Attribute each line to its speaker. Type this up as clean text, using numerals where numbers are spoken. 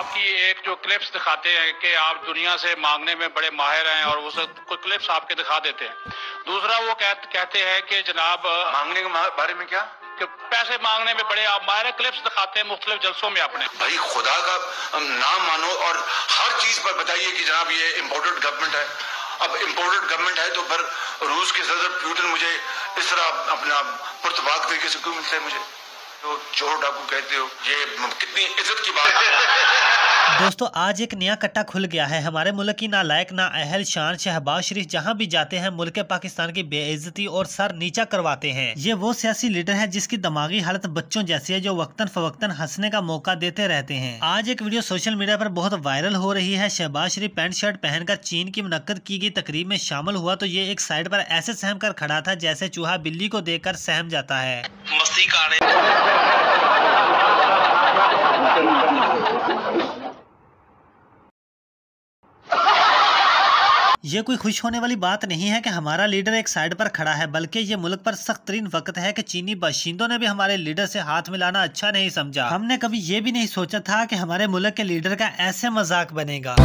Speaker 1: आपकी एक जो क्लिप्स दिखाते हैं कि आप दुनिया से मांगने में बड़े माहिर हैं और उस कुछ क्लिप्स आपके दिखा देते हैं। दूसरा वो कहते हैं कि जनाब
Speaker 2: मांगने के बारे में क्या
Speaker 1: कि पैसे मांगने में बड़े आप माहिर, क्लिप्स दिखाते हैं मुख्तलिफ जलसों में अपने।
Speaker 2: भाई खुदा का नाम मानो और हर चीज पर बताइए कि जनाब ये इम्पोर्टेड गवर्नमेंट है। अब इम्पोर्टेड गवर्नमेंट है तो फिर रूस के सदर पुतिन मुझे इस तरह अपना पुर्तबाग तरीके से क्यों मिलता है? मुझे तो चोर डाकू कहते हो, ये कितनी इज्जत की बात है।
Speaker 3: दोस्तों आज एक नया कट्टा खुल गया है। हमारे मुल्क की नालायक ना अहल शान शहबाज शरीफ जहां भी जाते हैं मुल्क पाकिस्तान की बेइज्जती और सर नीचा करवाते हैं। ये वो सियासी लीडर है जिसकी दिमागी हालत बच्चों जैसी है, जो वक्तन फवक्तन हंसने का मौका देते रहते हैं। आज एक वीडियो सोशल मीडिया पर बहुत वायरल हो रही है। शहबाज शरीफ पैंट शर्ट पहनकर चीन की मुनक्कद की गई तकरीब में शामिल हुआ तो ये एक साइड पर ऐसे सहम कर खड़ा था जैसे चूहा बिल्ली को देखकर सहम जाता है।
Speaker 4: मस्ती काने
Speaker 3: ये कोई खुश होने वाली बात नहीं है कि हमारा लीडर एक साइड पर खड़ा है, बल्कि ये मुल्क पर सख्त तरीन वक्त है कि चीनी बाशिंदों ने भी हमारे लीडर से हाथ मिलाना अच्छा नहीं समझा। हमने कभी ये भी नहीं सोचा था कि हमारे मुल्क के लीडर का ऐसे मजाक बनेगा।